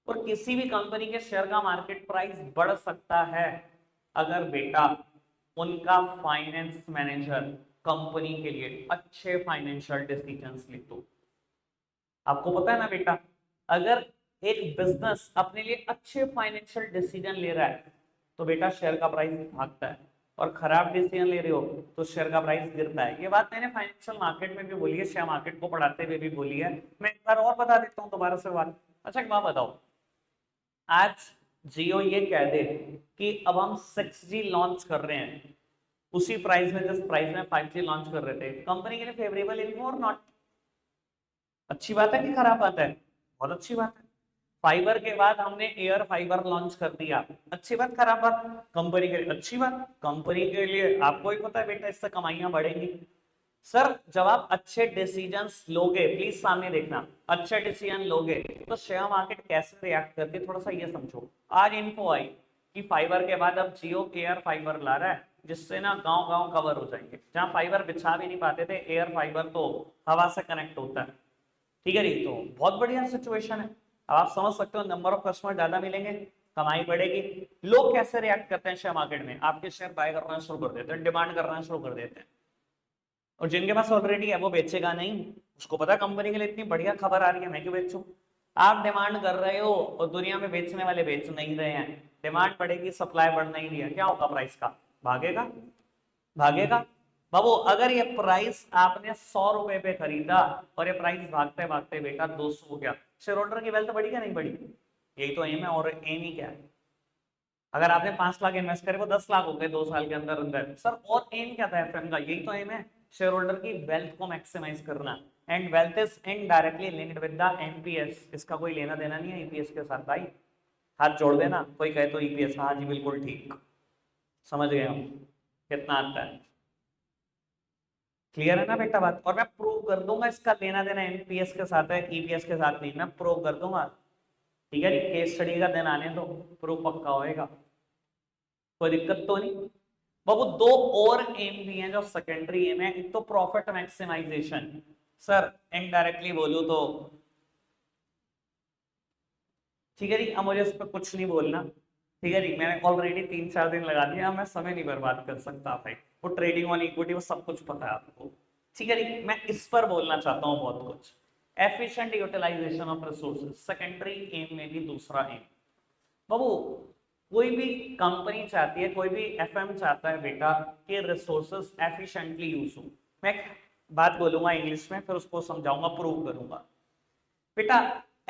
और किसी भी कंपनी के शेयर का मार्केट प्राइस बढ़ सकता है अगर बेटा उनका फाइनेंस मैनेजर कंपनी के लिए अच्छे फाइनेंशियल डिसीजंस ले तो। आपको पता है ना बेटा, अगर एक बिजनेस अपने लिए अच्छे फाइनेंशियल डिसीजन ले रहा है तो बेटा शेयर का प्राइस भागता है, और खराब डिसीजन ले रहे हो तो शेयर का प्राइस गिरता है। ये बात मैंने फाइनेंशियल मार्केट में भी बोली है, शेयर मार्केट को पढ़ाते हुए भी बोली है। मैं एक बार और बता देता हूँ दोबारा से बात। अच्छा एक बात बताओ, आज जियो ये कह दे कि अब हम 6G लॉन्च कर रहे हैं उसी प्राइस में जिस प्राइस में 5G लॉन्च कर रहे थे, कंपनी के लिए फेवरेबल इन्फो और नॉट? अच्छी बात है कि खराब बात है? बहुत अच्छी बात है। फाइबर के बाद हमने एयर फाइबर लॉन्च कर दिया, अच्छी बात खराब बात? कंपनी के लिए अच्छी बात, कंपनी के लिए आपको ही पता है बेटा इससे कमाइयां बढ़ेंगी। सर जब आप अच्छे डिसीजंस लोगे, प्लीज सामने देखना, अच्छे डिसीजन लोगे तो शेयर मार्केट कैसे रिएक्ट करती है थोड़ा सा ये समझो। आज इन्फो आई कि फाइबर के बाद अब जियो एयर फाइबर ला रहा है, जिससे ना गांव गांव कवर हो जाएंगे। जहां फाइबर बिछा भी नहीं पाते थे, एयर फाइबर तो हवा से कनेक्ट होता है। ठीक है नहीं, तो बहुत बढ़िया सिचुएशन है। अब आप समझ सकते हो नंबर ऑफ कस्टमर ज्यादा मिलेंगे, कमाई बढ़ेगी। लोग कैसे रिएक्ट करते हैं शेयर मार्केट में? आपके शेयर बाय करना शुरू कर देते हैं, डिमांड करना शुरू कर देते हैं। और जिनके पास ऑलरेडी है वो बेचेगा नहीं, उसको पता कंपनी के लिए इतनी बढ़िया खबर आ रही है, मैं क्यों बेचूं? आप डिमांड कर रहे हो और दुनिया में बेचने वाले बेच नहीं रहे हैं। डिमांड बढ़ेगी, सप्लाई बढ़ नहीं रही है, क्या होगा प्राइस का? भागेगा, भागेगा। बाबू अगर ये प्राइस आपने 100 रुपए पे खरीदा और ये प्राइस भागते भागते बेटा 200 हो गया, शेयर होल्डर की वेल्थ बढ़ी क्या नहीं बढ़ी? यही तो एम है, और एम ही क्या है? अगर आपने 5 लाख इन्वेस्ट करे वो 10 लाख हो गए 2 साल के अंदर अंदर। सर और एम क्या था एफएम का? यही तो एम है, शेयर होल्डर की वेल्थ को मैक्सिमाइज करना। And wealth is indirectly linked with the NPS. इसका कोई लेना देना नहीं है ईपीएस के साथ भाई। हाथ जोड़ देना कोई कहे तो ईपीएस, हाँ जी बिल्कुल ठीक, समझ गए हम कितना आता है। क्लियर है ना बेटा बात? और मैं प्रूव कर दूंगा इसका लेना देना एनपीएस के साथ है, ईपीएस के साथ नहीं, मैं प्रूव कर दूंगा। ठीक है, केस स्टडी का दिन आने दो, प्रूव पक्का होएगा, कोई दिक्कत तो नहीं। बाबू दो और एम भी हैं जो सेकेंडरी एम है। एक तो प्रॉफिट मैक्सिमाइजेशन, सर इनडायरेक्टली बोलूं तो, ठीक है जी, अब मुझे इस पर कुछ नहीं बोलना। ठीक है जी, मैंने ऑलरेडी 3-4 दिन लगा दिया, मैं समय नहीं बर्बाद कर सकता भाई। वो ट्रेडिंग ऑन इक्विटी वो सब कुछ पता है आपको। ठीक है जी, मैं इस पर बोलना चाहता हूँ बहुत कुछ। Efficient utilisation of resources, secondary aim में भी दूसरा एम। बाबू कोई भी कंपनी चाहती है, कोई भी एफएम चाहता है बेटा कि रिसोर्सेज एफिशिएंटली यूज हो। मैं एक बात बोलूंगा इंग्लिश में, फिर उसको समझाऊंगा, प्रूव करूंगा। बेटा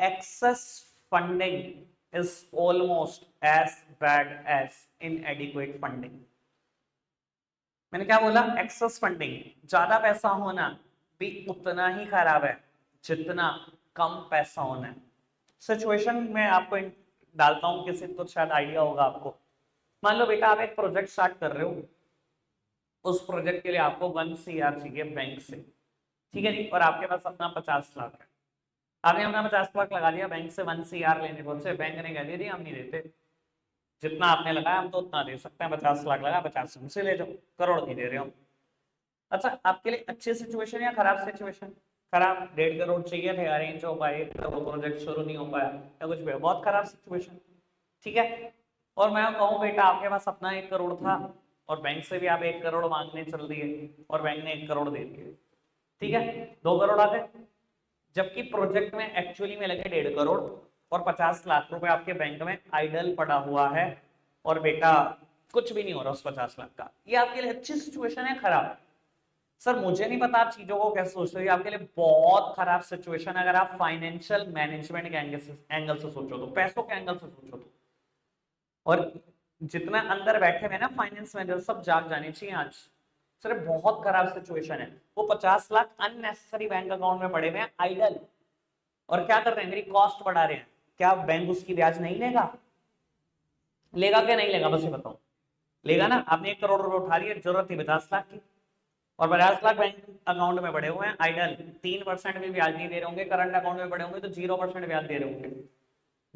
excess funding is almost as bad as inadequate funding. मैंने क्या बोला? एक्सेस फंडिंग, ज्यादा पैसा होना भी उतना ही खराब है जितना कम पैसा होना है। सिचुएशन में आपको डालता हूं, किसी को शायद आइडिया होगा आपको। मान लो बेटा आप एक प्रोजेक्ट स्टार्ट कर रहे हो, उस प्रोजेक्ट के लिए आपको 1 CR चाहिए बैंक से। ठीक है जी, और आपके पास अपना 50 लाख है। आपने अपना 50 लाख लगा दिया बैंक से 1 CR लेने को, से बैंक ने कह दिया हम नहीं देते, जितना आपने लगाया हम तो उतना दे सकते हैं, 50 लाख लगा 50 हमसे ले जाओ, करोड़ नहीं दे रहे हो। अच्छा आपके लिए अच्छी सिचुएशन या खराब सिचुएशन? खराब, 1.5 करोड़ चाहिए थे, अरेंज हो पाए, प्रोजेक्ट शुरू नहीं हो पाया या कुछ भी, बहुत खराब सिचुएशन। ठीक है, और मैं कहूँ बेटा आपके पास अपना 1 करोड़ था और बैंक से भी आप 1 करोड़ मांगने चल दिए और बैंक ने 1 करोड़ दे दिए। ठीक है, 2 करोड़ आ गए, जबकि प्रोजेक्ट में एक्चुअली में लगे 1.5 करोड़, और 50 लाख रुपए आपके बैंक में आइडल पड़ा हुआ है, और बेटा कुछ भी नहीं हो रहा उस 50 लाख का। ये आपके लिए अच्छी सिचुएशन है खराब? सर मुझे नहीं पता आप चीजों को कैसे सोचते हो, आपके लिए बहुत खराब सिचुएशन है अगर आप फाइनेंशियल मैनेजमेंट के एंगल से सोचो तो, पैसों के एंगल से सोचो तो। और जितना अंदर बैठे हुए ना फाइनेंस मैनेजर सब जाग जाने चाहिए आज। सर बहुत खराब सिचुएशन है, वो 50 लाख अननेसेसरी बैंक अकाउंट में पड़े हुए हैं आइडल, और क्या कर रहे हैं? मेरी कॉस्ट बढ़ा रहे हैं। क्या बैंक उसकी ब्याज नहीं लेगा? लेगा क्या नहीं लेगा? बस ये बताओ। लेगा ना? आपने 1 करोड़ रुपए उठा लिए, जरूरत थी 50 लाख की, और 50 लाख बैंक अकाउंट में पड़े हुए हैं आइडल, 3% भी ब्याज नहीं दे रहे होंगे, करंट अकाउंट में पड़े होंगे तो 0% ब्याज दे रहे होंगे,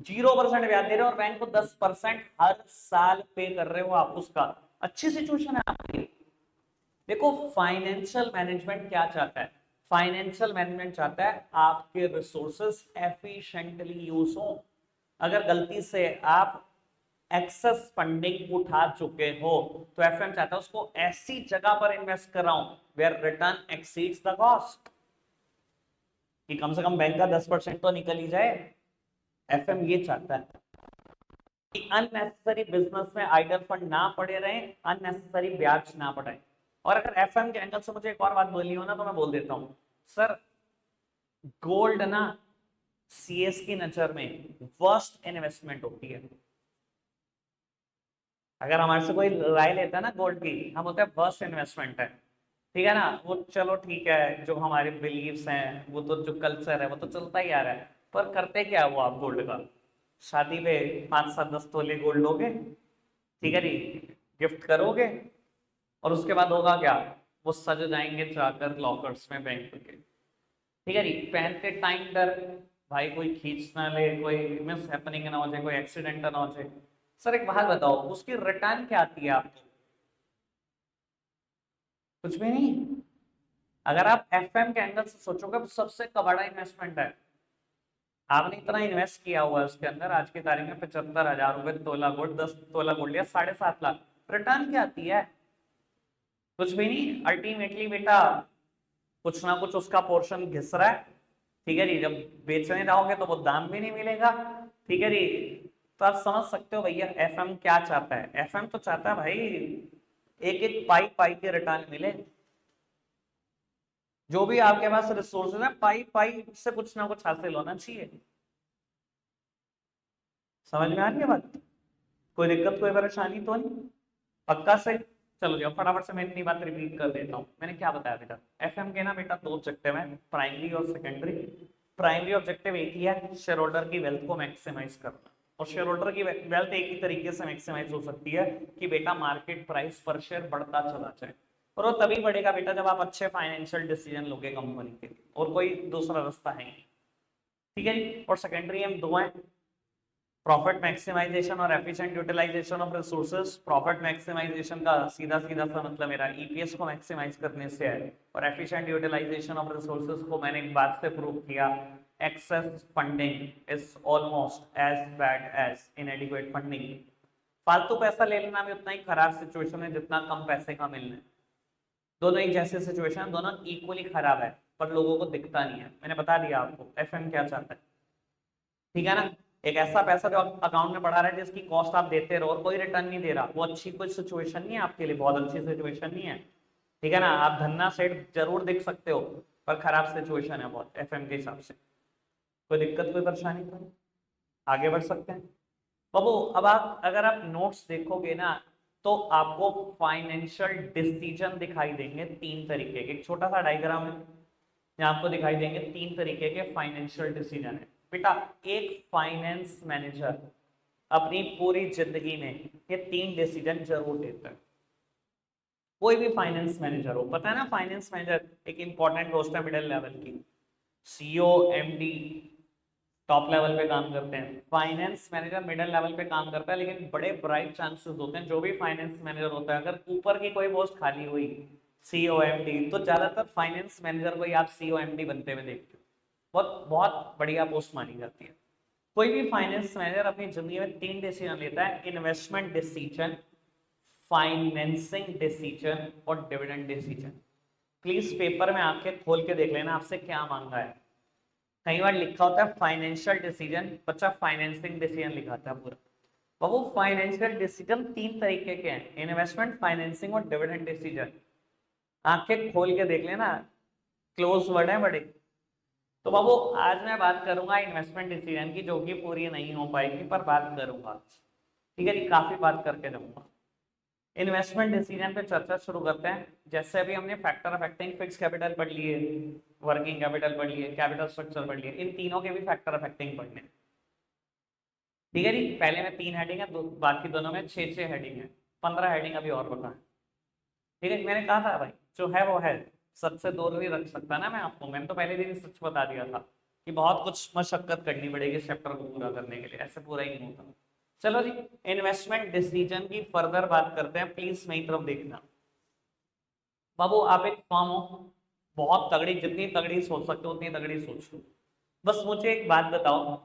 0% ब्याज दे रहे हो और बैंक को 10% हर साल पे कर रहे हो आप उसका। अच्छी सिचुएशन है आपकी। देखो फाइनेंशियल मैनेजमेंट क्या चाहता है? फाइनेंशियल मैनेजमेंट चाहता है आपके रिसोर्सेस एफिशिएंटली यूज हो। अगर गलती से आप एक्सेस फंडिंग उठा चुके हो तो एफएम चाहता है उसको ऐसी जगह पर इन्वेस्ट कराऊं where return exceeds the cost, कि कम से कम बैंक का 10% तो निकल ही जाए। एफएम ये चाहता है कि अननेसेसरी बिजनेस में आइडल फंड ना पड़े रहे, अननेसेसरी ब्याज ना पड़े। और अगर एफएम के एंगल से मुझे एक और बात बोलनी हो ना तो मैं बोल देता हूं सर, गोल्ड ना सीएस की नजर में वर्स्ट इन्वेस्टमेंट होती है। अगर हमारे से कोई राय लेता है ना गोल्ड की, हम बोलते हैं वर्स्ट इन्वेस्टमेंट है, ठीक है ना। वो चलो ठीक है, जो हमारे बिलीव्स हैं वो तो, जो कल्चर है वो तो चलता ही आ रहा है, पर करते क्या वो आप गोल्ड का? शादी पे 5 7 10 तोले गोल्ड लोगे, ठीक है जी, गिफ्ट करोगे, और उसके बाद होगा क्या? वो सज जाएंगे जाकर लॉकर्स में बैंक के, ठीक है जी। पहनते टाइम डर, भाई कोई खींच ना ले, कोई मिस हैपनिंग ना हो जाए, कोई एक्सीडेंट ना हो जाए। सर एक बात बताओ, उसकी रिटर्न क्या आती है आपको? कुछ भी नहीं। अगर आप एफएम के एंगल से सोचोगे तो सबसे बड़ा इन्वेस्टमेंट है। आपने इतना इन्वेस्ट किया हुआ है उसके अंदर, आज की तारीख में 75,000 रुपए तोला गोल्ड, 10 तोला गोल्ड या 7.5 लाख, रिटर्न क्या आती है? कुछ भी नहीं। अल्टीमेटली बेटा कुछ ना कुछ उसका पोर्शन घिस रहा है, ठीक है जी। जब बेचने जाओगे तो वो दाम भी नहीं मिलेगा, ठीक है जी। तो आप समझ सकते हो भैया एफएम क्या चाहता है। एफएम तो चाहता है भाई एक एक पाई पाई के रिटर्न मिले। जो भी आपके पास रिसोर्सेज है, पाई पाई से कुछ ना कुछ हासिल होना चाहिए। समझ में आ रही है बात? कोई दिक्कत कोई परेशानी तो नहीं? पक्का से? चलो जी, अब फटाफट से मैं इतनी बात रिपीट कर देता हूँ। मैंने क्या बताया बेटा, एफएम के ना बेटा 2 ऑब्जेक्टिव है, प्राइमरी और सेकेंडरी। प्राइमरी ऑब्जेक्टिव एक ही है, शेयर होल्डर की वेल्थ को मैक्सिमाइज करना। और शेयर होल्डर की वेल्थ एक ही तरीके से मैक्सिमाइज हो सकती है कि बेटा मार्केट प्राइस पर शेयर बढ़ता चला जाए। और वो तभी बढ़ेगा बेटा जब आप अच्छे फाइनेंशियल डिसीजन लोगे कंपनी के लिए, और कोई दूसरा रास्ता है नहीं, ठीक है जी। और सेकेंडरी एम दो है, प्रॉफिट मैक्सिमाइजेशन और efficient utilisation of resources. Profit maximisation का सीधा सीधा सा मतलब मेरा ईपीएस को मैक्सिमाइज करने से है, और एफिशिएंट यूटिलाइजेशन ऑफ रिसोर्सेज को मैंने एक बात से प्रूव किया, excess funding is almost as bad as inadequate funding. फालतू पैसा ले लेना भी उतना ही खराब सिचुएशन है जितना कम पैसे का मिलना है। दोनों एक जैसे सिचुएशन, दोनों इक्वली खराब है, पर लोगों को दिखता नहीं है। मैंने बता दिया आपको एफएम क्या चाहता है, ठीक है ना। एक ऐसा पैसा जो अकाउंट में बढ़ा रहा है जिसकी कॉस्ट आप देते रहो और कोई रिटर्न नहीं दे रहा, वो अच्छी कोई सिचुएशन नहीं है आपके लिए, बहुत अच्छी सिचुएशन नहीं है, ठीक है ना। आप धन्ना सेठ जरूर दिख सकते हो, पर खराब सिचुएशन है बहुत एफएम के हिसाब से। कोई दिक्कत कोई परेशानी तो नहीं? आगे बढ़ सकते हैं बाबू। अब आप अगर आप नोट्स देखोगे ना तो आपको फाइनेंशियल डिसीजन दिखाई देंगे 3 तरीके के। एक छोटा सा डायग्राम है, यहाँ आपको दिखाई देंगे 3 तरीके के फाइनेंशियल डिसीजन है बेटा। एक फाइनेंस मैनेजर अपनी पूरी जिंदगी में ये 3 डिसीजन जरूर लेता है। कोई भी फाइनेंस मैनेजर हो, पता है ना, फाइनेंस मैनेजर एक इंपॉर्टेंट पोस्ट है मिडिल लेवल की। सीईओ एमडी टॉप लेवल पे काम करते हैं, फाइनेंस मैनेजर मिडिल लेवल पे काम करता है, लेकिन बड़े ब्राइट चांसेस होते हैं जो भी फाइनेंस मैनेजर होता है, अगर ऊपर की कोई पोस्ट खाली हुई सीईओ एमडी, तो ज्यादातर फाइनेंस मैनेजर को ही आप सीईओ एमडी बनते हुए देखते हो। बहुत बहुत बढ़िया पोस्ट मानी जाती है। कोई भी फाइनेंस मैनेजर अपनी जिंदगी में 3 डिसीजन लेता है, इन्वेस्टमेंट डिसीजन, फाइनेंसिंग डिसीजन और डिविडेंड डिसीजन। प्लीज पेपर में आंखें खोल के देख लेना आपसे क्या मांगा है। कई बार लिखा होता है फाइनेंशियल डिसीजन, बच्चा फाइनेंसिंग डिसीजन लिखाता है पूरा। बाबू फाइनेंशियल डिसीजन 3 तरीके के हैं, इन्वेस्टमेंट, फाइनेंसिंग और डिविडेंड डिसीजन। आंखें खोल के देख लेना, क्लोज वर्ड है बड़े। तो बाबू आज मैं बात करूंगा इन्वेस्टमेंट डिसीजन की, जो कि पूरी नहीं हो पाएगी पर बात करूंगा, ठीक है जी, काफी बात करके जाऊंगा। इन्वेस्टमेंट डिसीजन पे चर्चा शुरू करते हैं। जैसे अभी हमने फैक्टर अफेक्टिंग फिक्स कैपिटल पढ़ लिए, वर्किंग कैपिटल पढ़ लिए, कैपिटल स्ट्रक्चर पढ़ लिए, इन तीनों के भी फैक्टर अफेक्टिंग पढ़ने, ठीक है जी। पहले में 3 हेडिंग है, बाकी दोनों में 6 6 हेडिंग है, 15 हेडिंग अभी और बता है, ठीक है। मैंने कहा था भाई जो है वो है, सच से दूर नहीं रख सकता ना मैं आपको। मैंने तो पहले दिन ही सच बता दिया था कि बहुत कुछ मशक्कत करनी पड़ेगी इस चैप्टर को पूरा करने के लिए, ऐसे पूरा ही नहीं होता। चलो जी, इन्वेस्टमेंट डिसीजन की फर्दर बात करते हैं, प्लीज मेरी तरफ देखना। बाबू आप एक फॉर्म हो, बहुत तगड़ी, जितनी तगड़ी सोच सकते हो उतनी तगड़ी सोच लो। बस मुझे एक बात बताओ,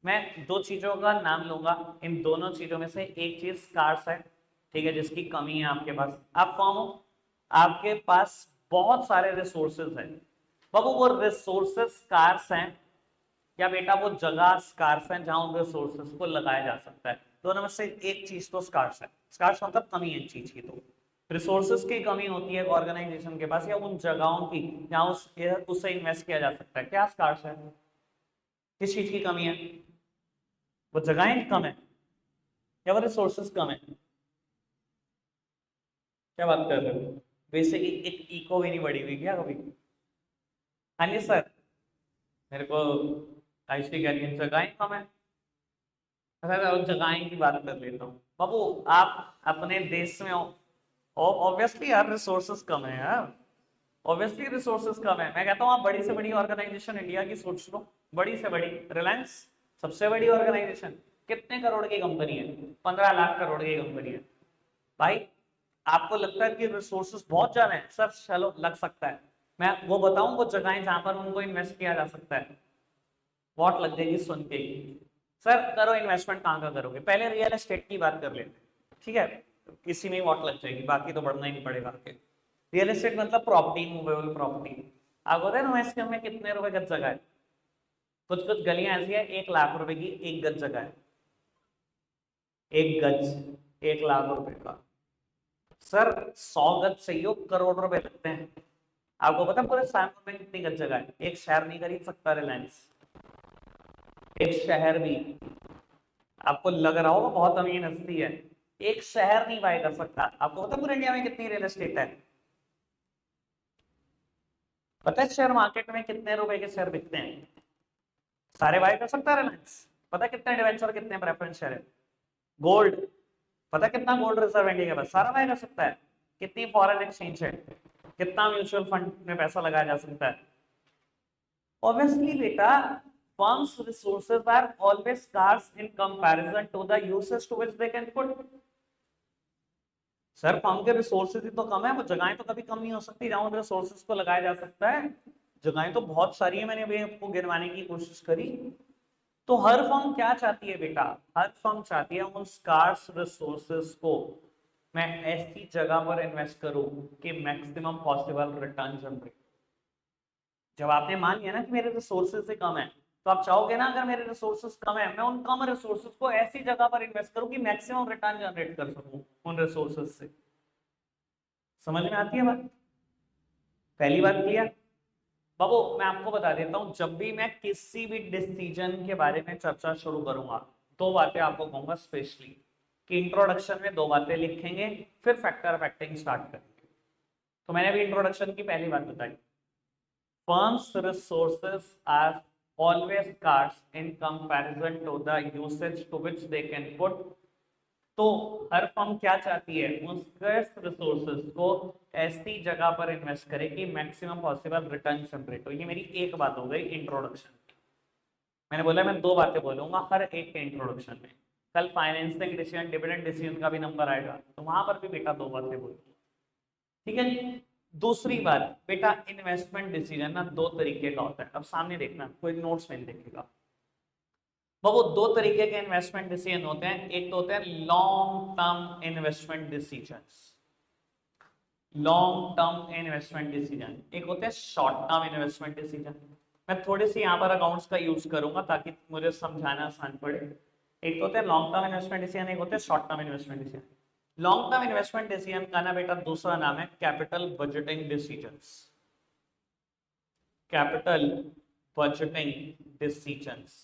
मैं दो चीजों का नाम लूंगा, इन दोनों चीजों में से एक चीज स्कार्स है, ठीक है, जिसकी कमी है आपके पास। आप कौन हो? आपके पास बहुत सारे रिसोर्सेज हैं बाबू, वो रिसोर्सेज स्कार्स हैं या बेटा वो जगह स्कार्स हैं जहां उन रिसोर्सेज को लगाया जा सकता है? दोनों में से एक चीज तो स्कार्स है। स्कार्स मतलब कमी है चीज की। तो रिसोर्सेज की कमी होती है ऑर्गेनाइजेशन के पास या उन जगहों की जहां उससे इन्वेस्ट किया जा सकता है। क्या स्कार्स है? किस चीज की कमी है? वो जगहें कम है या वो रिसोर्सेज कम है? क्या बात कर रहे हो? बेसिकली एक इको भी नहीं बढ़ी हुई क्या कभी? हाँ जी सर, मेरे को आयुषी कह रही है जगहें कम है। अच्छा उस जगहें की बात कर लेता हूँ बाबू। आप अपने देश में हो, ऑब्वियसली यार रिसोर्सेज कम है यार, ऑब्वियसली रिसोर्सेज कम है। मैं कहता हूँ आप बड़ी से बड़ी ऑर्गेनाइजेशन इंडिया की सोच लो, बड़ी से बड़ी रिलायंस, सबसे बड़ी ऑर्गेनाइजेशन, कितने करोड़ की कंपनी है? 15 लाख करोड़ की कंपनी है भाई। आपको लगता है कि रिसोर्सेज बहुत ज्यादा है सर? चलो लग सकता है, मैं वो बताऊं वो जगहें जहां पर उनको इन्वेस्ट किया जा सकता है। वॉट लग जाएगी सुन के ही। सर करो इन्वेस्टमेंट कहाँ का करोगे? पहले रियल एस्टेट की बात कर लेते हैं, ठीक है, किसी में वॉट लग जाएगी, बाकी तो बढ़ना ही नहीं पड़ेगा आगे। रियल एस्टेट मतलब प्रॉपर्टी, मूवेबल प्रॉपर्टी। आप बोलते हैं ना इसके में कितने रुपए गज जगह है? कुछ कुछ गलियां ऐसी है 1 लाख रुपए की एक गज जगह है। एक गज 1 लाख रुपए का। सर 100 गज चाहिए हो, करोड़ रुपए लगते हैं। आपको पता है पूरे सैमसंग में कितनी गज जगह है? एक शहर नहीं खरीद सकता रिलायंस, एक शहर भी। आपको लग रहा होगा बहुत अमीर हस्ती है, एक शहर नहीं बाय कर सकता। आपको पता है पूरे इंडिया में कितनी रियल एस्टेट है? पता है शेयर मार्केट में कितने रुपए के शेयर बिकते हैं? सारे बाय कर सकता है रिलायंस। पता है कितने डिवेंचर, कितने प्रेफरेंस शेयर है? गोल्ड, पता है कितना गोल्ड रिजर्व इंडिया के पास? सारा बाय कर सकता है। कितनी फॉरेन एक्सचेंज है? कितना म्यूचुअल फंड में पैसा लगाया जा सकता है? ऑब्वियसली बेटा, firms resources are always scarce in comparison to the uses to which they can put। Sir firm के रिसोर्सेज ही तो कम है, वो जगहें तो कभी कम नहीं हो सकती जहां उन रिसोर्सेज को लगाया जा सकता है। जगहें तो बहुत सारी है, मैंने अभी आपको गिनवाने की कोशिश करी। तो हर फर्म क्या चाहती है बेटा? हर फर्म चाहती है उन स्कार्स रिसोर्सेज को मैं ऐसी जगह पर इन्वेस्ट करूं कि मैक्सिमम पॉसिबल रिटर्न जनरेट। जब आपने मान लिया ना कि मेरे रिसोर्सेज से कम है, तो आप चाहोगे ना अगर मेरे रिसोर्सेज कम है मैं उन कम रिसोर्सेज को ऐसी जगह पर इन्वेस्ट करूं कि मैक्सिमम रिटर्न जनरेट कर सकूं उन रिसोर्सेज से। समझ में आती है बात? पहली बात क्लियर? बाबू मैं आपको बता देता हूं, जब भी मैं किसी भी डिसीजन के बारे में चर्चा शुरू करूंगा, दो बातें आपको कहूंगा स्पेशली, कि इंट्रोडक्शन में दो बातें लिखेंगे, फिर फैक्टर फैक्टिंग स्टार्ट करेंगे। तो मैंने अभी इंट्रोडक्शन की पहली बात बताई, firms resources are always scarce in comparison to the usage to which they can put। तो हर फर्म क्या चाहती है? उन स्कैर्स रिसोर्सेज को ऐसी जगह पर इन्वेस्ट करे कि मैक्सिमम पॉसिबल रिटर्न जनरेट हो। ये मेरी एक बात हो गई इंट्रोडक्शन। मैंने बोला मैं दो बातें बोलूंगा हर एक के इंट्रोडक्शन में। कल फाइनेंसिंग डिसीजन, डिविडेंड डिसीजन का भी नंबर आएगा, तो वहां पर भी बेटा दो बातें बोलूंगा, ठीक है जी। दूसरी बात बेटा, इन्वेस्टमेंट डिसीजन ना दो तरीके का होता है। अब सामने देखना, कोई नोट्स में देखेगा, वो दो तरीके के इन्वेस्टमेंट डिसीजन होते हैं। एक तो होते हैं long term investment decisions, long term investment decision. एक होते हैं शॉर्ट टर्म इन्वेस्टमेंट डिसीजन। मैं थोड़ी सी यहाँ पर अकाउंट्स का यूज करूंगा ताकि मुझे समझाना आसान पड़े। एक तो होते हैं लॉन्ग टर्म इन्वेस्टमेंट डिसीजन, एक होते हैं short term investment decision. Long term investment decision का ना बेटा दूसरा नाम है capital budgeting decisions. Capital budgeting decisions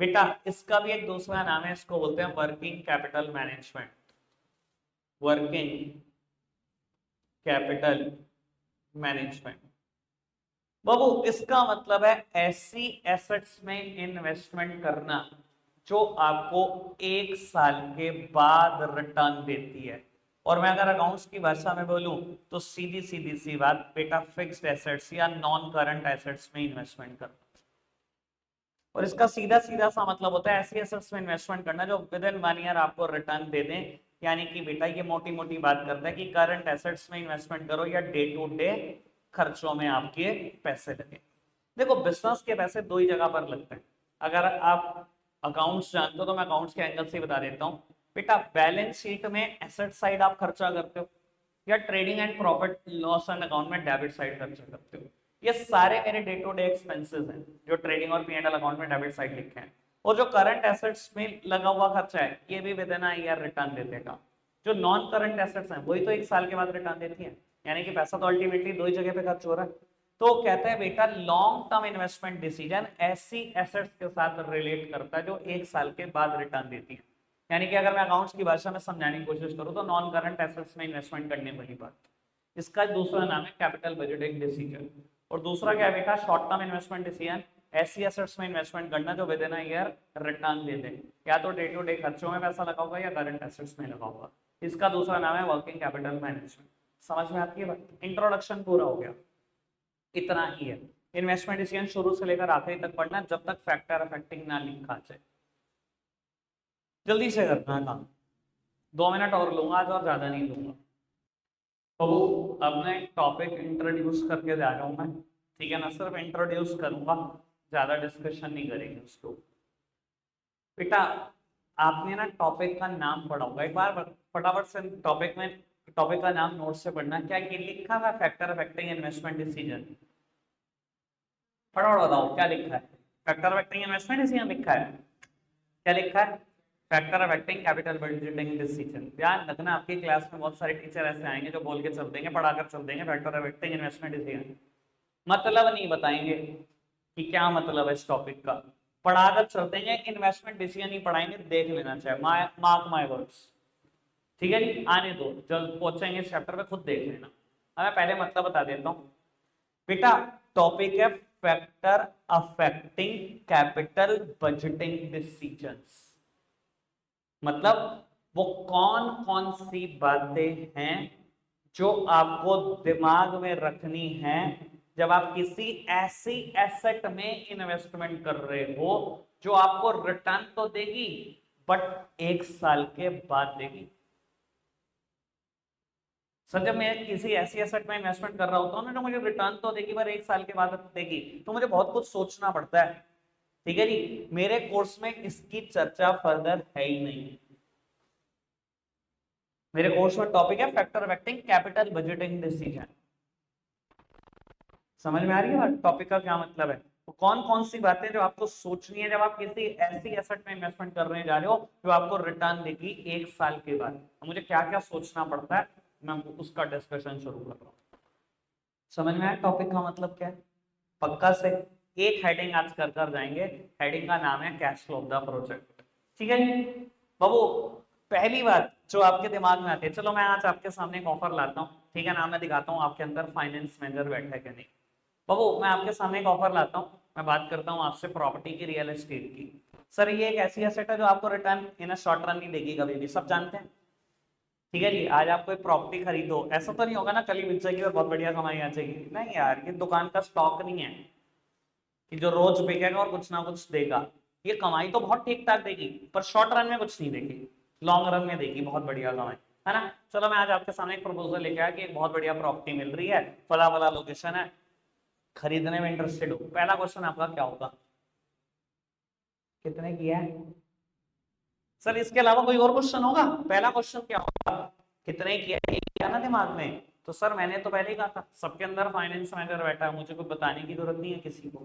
बेटा, इसका भी एक दूसरा नाम है, इसको बोलते हैं working capital management. Working capital management बाबू, इसका मतलब है ऐसी एसेट्स में इन्वेस्टमेंट करना जो आपको 1 साल के बाद रिटर्न देती है। और मैं अगर अकाउंट्स की भाषा में बोलूं तो सीधी सीधी सी बात बेटा, फिक्स्ड एसेट्स या नॉन करंट एसेट्स में इन्वेस्टमेंट करना। और इसका सीधा सीधा सा मतलब होता है ऐसी एसेट्स में इन्वेस्टमेंट करना जो विद इन 1 ईयर आपको रिटर्न दे दें। यानी कि बेटा ये मोटी मोटी बात करता है कि करंट एसेट्स में इन्वेस्टमेंट करो या डे टू डे खर्चों में आपके पैसे लगे। देखो बिजनेस के पैसे दो ही जगह पर लगते हैं। अगर आप अकाउंट्स जानते हो तो मैं अकाउंट्स के एंगल से बता देता हूँ बेटा। बैलेंस शीट में एसेट साइड आप खर्चा करते हो, या trading and profit loss and account में डेबिट साइड खर्चा करते हो। ये सारे मेरे डे टू डे एक्सपेंसेस हैं जो ट्रेडिंग और पी&एल अकाउंट में डेबिट साइड लिखे हैं। और जो करंट एसेट्स में लगा हुआ खर्चा है ये भी within a year return दे देगा। जो नॉन करंट एसेट्स हैं वही तो 1 साल के बाद रिटर्न देती है, यानी कि पैसा तो अल्टीमेटली दो ही जगह पे खर्च हो रहा है। तो कहता है बेटा लॉन्ग टर्म इन्वेस्टमेंट डिसीजन ऐसी एसेट्स के साथ रिलेट करता है जो 1 साल के बाद रिटर्न देती है। यानी कि अगर मैं अकाउंट्स की भाषा में समझाने की कोशिश करूं तो नॉन करंट एसेट्स में इन्वेस्टमेंट करने वाली बात। इसका दूसरा नाम है कैपिटल बजटिंग डिसीजन। और दूसरा क्या है बेटा, शॉर्ट टर्म इन्वेस्टमेंट डिसीजन, ऐसी एसेट्स में इन्वेस्टमेंट करना जो within a year return दे दे, या तो डे टू डे खर्चों में पैसा लगा होगा या करंट एसेट्स में लगा होगा। इसका दूसरा नाम है वर्किंग कैपिटल मैनेजमेंट। समझ में आती है बात? इंट्रोडक्शन पूरा हो गया, इतना ही है। इन्वेस्टमेंट डिसीजन शुरू से लेकर आखिरी तक पढ़ना जब तक फैक्टर अफेक्टिंग ना लिखा जाए। जल्दी से करना है काम, 2 मिनट और लूंगा आज और ज्यादा नहीं लूंगा। तो अब मैं एक टॉपिक इंट्रोड्यूस करके जा रहा हूँ मैं, ठीक है ना, सिर्फ इंट्रोड्यूस करूंगा, ज्यादा डिस्कशन नहीं करेंगे उसको। बेटा आपने ना टॉपिक का नाम पढ़ा होगा, एक बार फटाफट से टॉपिक में, टॉपिक का नाम नोट से पढ़ना। क्या ये लिखा हुआ फैक्टर अफेक्टिंग इन्वेस्टमेंट डिसीजन? फटाफट बताओ क्या लिखा है। फैक्टर अफेक्टिंग इन्वेस्टमेंट डिसीजन लिखा है। क्या लिखा है? Factor affecting capital budgeting decision. ध्यान रखना आपकी क्लास में बहुत सारे टीचर ऐसे आएंगे जो बोल के चल देंगे, पढ़ाकर चल देंगे फैक्टर अफेक्टिंग इन्वेस्टमेंट डिसीजन, मतलब नहीं बताएंगे कि क्या मतलब है इस टॉपिक का, पढ़ाकर चल देंगे। इन्वेस्टमेंट डिसीजन ही पढ़ाएंगे, देख लेना चाहिए, मार्क माय वर्ड्स। ठीक है जी, आने दो, जल्द पहुंचेंगे इस चैप्टर पे, खुद देख लेना। अब मैं पहले मतलब बता देता हूँ बेटा। टॉपिक है factor affecting capital budgeting decisions. मतलब वो कौन कौन सी बातें हैं जो आपको दिमाग में रखनी है जब आप किसी ऐसी एसेट में इन्वेस्टमेंट कर रहे हो जो आपको रिटर्न तो देगी बट 1 साल के बाद देगी। सर जब मैं किसी ऐसी एसेट में इन्वेस्टमेंट कर रहा होता हूँ ना जो मुझे रिटर्न तो देगी पर 1 साल के बाद देगी, तो मुझे बहुत कुछ सोचना पड़ता है। ठीक है जी, मेरे कोर्स में इसकी चर्चा फर्दर है ही नहीं। मेरे कोर्स में टॉपिक है factor affecting capital budgeting decision. समझ में आ रही है बात, टॉपिक का क्या मतलब है? तो कौन कौन सी बातें जो आपको सोचनी है जब आप किसी ऐसी एसेट में इन्वेस्टमेंट करने जा रहे हो जो आपको रिटर्न देगी 1 साल के बाद, तो मुझे क्या क्या सोचना पड़ता है, मैं उसका डिस्कशन शुरू कर रहा हूँ। समझ में आया टॉपिक का मतलब क्या है? पक्का से एक हेडिंग आज कर कर जाएंगे, हेडिंग का नाम है cash flow of the project. ठीक है जी बाबू, पहली बात जो आपके दिमाग में आती है, चलो मैं आज आपके सामने एक ऑफर लाता हूँ, ठीक है ना, मैं दिखाता हूँ आपके अंदर फाइनेंस मैनेजर बैठा है कि नहीं। बाबू मैं आपके सामने एक ऑफर लाता हूँ, मैं बात करता हूँ आपसे प्रॉपर्टी की, रियल एस्टेट की। सर ये एक ऐसी एसेट है जो आपको रिटर्न इन शॉर्ट रन नहीं देगी कभी भी, सब जानते हैं। ठीक है जी, आज आप कोई प्रॉपर्टी खरीदो, ऐसा तो नहीं होगा ना कल ही बिक जाएगी और बहुत बढ़िया कमाई आ जाएगी, नहीं यार, ये दुकान का स्टॉक नहीं है कि जो रोज बिकेगा और कुछ ना कुछ देगा। ये कमाई तो बहुत ठीक ठाक देगी पर शॉर्ट रन में कुछ नहीं देगी, लॉन्ग रन में देगी बहुत बढ़िया कमाई, है ना। चलो मैं आज आपके सामने एक प्रपोजल लेके आया कि एक बहुत बढ़िया प्रॉपर्टी मिल रही है, फला फला लोकेशन है, खरीदने में इंटरेस्टेड हो। पहला क्वेश्चन आपका क्या होगा? कितने किया है? सर इसके अलावा कोई और क्वेश्चन होगा? पहला क्वेश्चन क्या होगा? कितने किया है, किया ना दिमाग में। तो सर मैंने तो पहले ही कहा था सबके अंदर फाइनेंस मैनेजर बैठा है, मुझे कोई बताने की जरूरत नहीं है किसी को।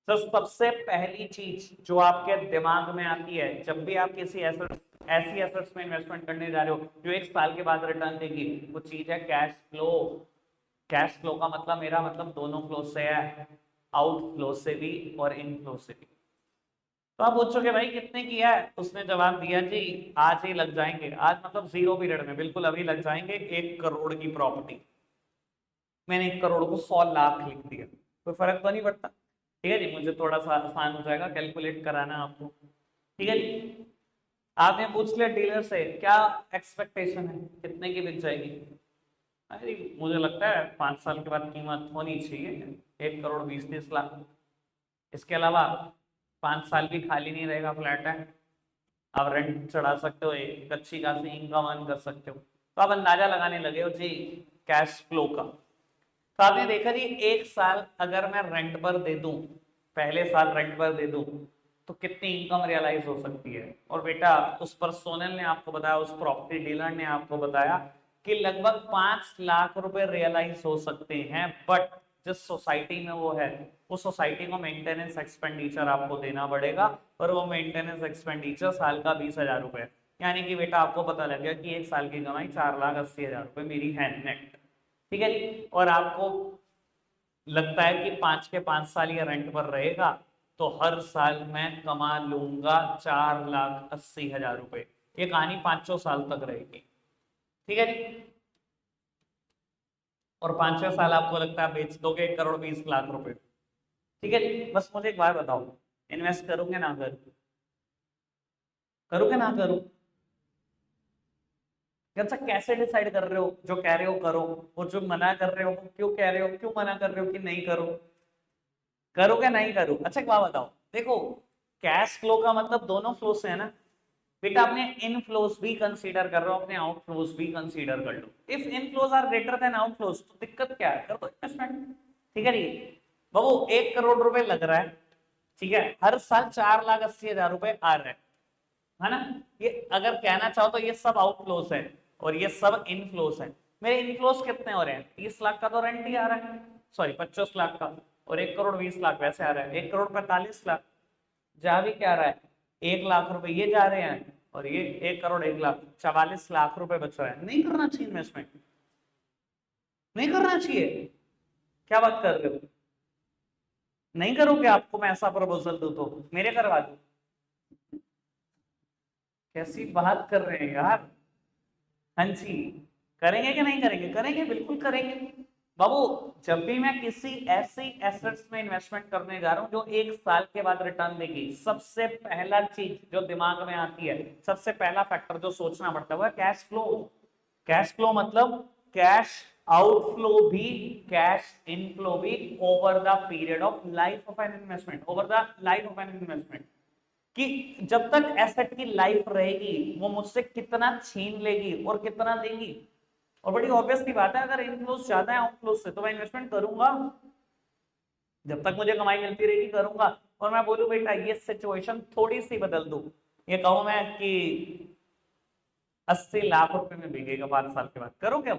तो सबसे पहली चीज जो आपके दिमाग में आती है जब भी आप किसी ऐसी एसेट्स में इन्वेस्टमेंट करने जा रहे हो जो 1 साल के बाद रिटर्न देगी, वो चीज है कैश फ्लो। कैश फ्लो का मतलब, मेरा मतलब दोनों फ्लो से है, आउट फ्लो से भी और इन फ्लो से भी। तो आप पूछोगे भाई कितने किया है, उसने जवाब दिया जी आज ही लग जाएंगे, आज मतलब 0 पीरियड में, बिल्कुल अभी लग जाएंगे 1 करोड़ की प्रॉपर्टी। मैंने 1 करोड़ को 100 लाख लिख दिया, कोई फर्क तो नहीं पड़ता। ठीक है जी, मुझे थोड़ा सा आसान हो जाएगा कैलकुलेट कराना आपको। ठीक है जी, आपने पूछ लिया डीलर से क्या एक्सपेक्टेशन है कितने की बिक जाएगी। अरे मुझे लगता है 5 साल के बाद कीमत होनी चाहिए 1 करोड़ 20-30 लाख। इसके अलावा 5 साल भी खाली नहीं रहेगा, फ्लैट है, आप रेंट चढ़ा सकते हो, एक अच्छी खासी इनकम अर्न कर सकते हो। तो आप अंदाजा लगाने लगे हो जी कैश फ्लो का। तो आपने देखा जी 1 साल अगर मैं रेंट पर दे दूं, पहले साल रेंट पर दे दूं, तो कितनी इनकम रियलाइज हो सकती है। और बेटा उस पर सोनल ने आपको बताया, उस प्रॉपर्टी डीलर ने आपको बताया कि लगभग 5 लाख रुपए रियलाइज हो सकते हैं। बट जिस सोसाइटी में वो है, उस सोसाइटी को मेंटेनेंस एक्सपेंडिचर आपको देना पड़ेगा, और वो मेंटेनेंस एक्सपेंडिचर साल का 20,000 रुपए। यानी कि बेटा आपको पता लग गया कि एक साल की कमाई 4,80,000 रुपए मेरी है नेट। ठीक है जी। और आपको लगता है कि 5 के 5 साल ये रेंट पर रहेगा, तो हर साल मैं कमा लूंगा 4,80,000 रुपए। ये कहानी 5 साल तक रहेगी। ठीक है जी। और 5वें साल आपको लगता है बेच दोगे 1,20,00,000 रुपए। ठीक है जी। बस मुझे एक बात बताओ, इन्वेस्ट करोगे ना करूँ, करोगे ना करूँ? अच्छा कैसे डिसाइड कर रहे हो? जो कह रहे हो करो, और जो मना कर रहे हो क्यों कह रहे हो, क्यों मना कर रहे हो कि नहीं करो? करोगे नहीं करो? अच्छा एक बात बताओ, देखो कैश फ्लो का मतलब दोनों फ्लो से है ना बेटा। अपने इन फ्लोस भी कंसीडर कर रहे हो, अपने आउट फ्लोस भी कंसीडर कर लो। If inflows are greater than outflows तो दिक्कत क्या है, कर दो इन्वेस्टमेंट। ठीक है जी। बाबू 1 करोड़ रुपए लग रहा है, ठीक है, हर साल 4,80,000 रुपए आ रहे हैं, है ना। ये अगर कहना चाहो तो ये सब आउटफ्लोस है और ये सब इनफ्लोस है। मेरे इनफ्लोस कितने हो रहे हैं? 30 लाख का तो रेंट ही आ रहा है, सॉरी 25 लाख का, और 1,20,00,000 वैसे आ रहा है, 1,45,00,000 जा भी क्या रहा है, 1 लाख रुपए ये जा रहे हैं, और ये 1,01,00,000 44 लाख रुपए बच रहा है। नहीं करना चाहिए इन्वेस्टमेंट, नहीं करना चाहिए। क्या बात कर रहे हो? नहीं करोगे? आपको मैं ऐसा प्रपोजल दूं तो मेरे करवा दो? कैसी बात कर रहे हैं यार। हाँ जी, करेंगे कि नहीं करेंगे? करेंगे, बिल्कुल करेंगे। बाबू जब भी मैं किसी ऐसी एसेट्स में इन्वेस्टमेंट करने जा रहा हूं जो 1 साल के बाद रिटर्न देगी, सबसे पहला चीज जो दिमाग में आती है, सबसे पहला फैक्टर जो सोचना पड़ता है वो है कैश फ्लो। कैश फ्लो मतलब कैश आउटफ्लो भी, कैश इनफ्लो भी, over the period of life of an investment, over the life of an investment. कि जब तक एसेट की लाइफ रहेगी वो मुझसे कितना छीन लेगी और कितना देगी। और बड़ी ऑब्वियस सी बात है, अगर इनफ्लोस ज्यादा है आउटफ्लोस से तो मैं इन्वेस्टमेंट करूंगा, जब तक मुझे कमाई मिलती रहेगी करूंगा। और मैं बोलूं बेटा ये सिचुएशन थोड़ी सी बदल दूं, ये कहूं मैं कि 80 लाख रुपए में बिकेगा 5 साल के बाद, करोगे?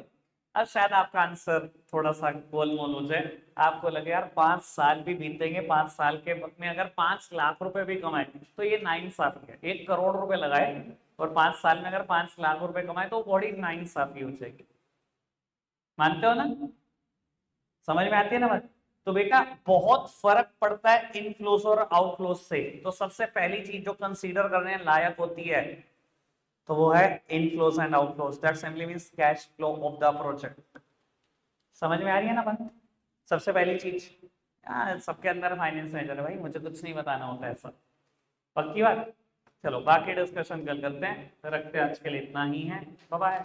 अब शायद आपका आंसर थोड़ा सा गोलमोल हो जाए, आपको लगे यार 5 साल भी बीतेंगे, 5 साल के वक्त में अगर 5 लाख रुपए भी कमाए तो ये नाइंसाफी है। 1 करोड़ रुपए लगाए और 5 साल में अगर 5 लाख रुपए कमाए तो बड़ी नाइंसाफी हो जाएगी। मानते हो ना? समझ में आती है ना बात? तो बेटा बहुत फर्क पड़ता है इनफ्लोस और आउटफ्लोस से। तो सबसे पहली चीज जो कंसीडर करने लायक होती है तो वो है inflows and outflows, that simply means cash flow of the project. समझ में आ रही है ना बात? सबसे पहली चीज, सबके अंदर फाइनेंस मेजर है भाई, मुझे कुछ नहीं बताना होता है ऐसा, पक्की बात। चलो बाकी डिस्कशन कल करते हैं, रखते हैं आज के लिए इतना ही है, बाय बाय।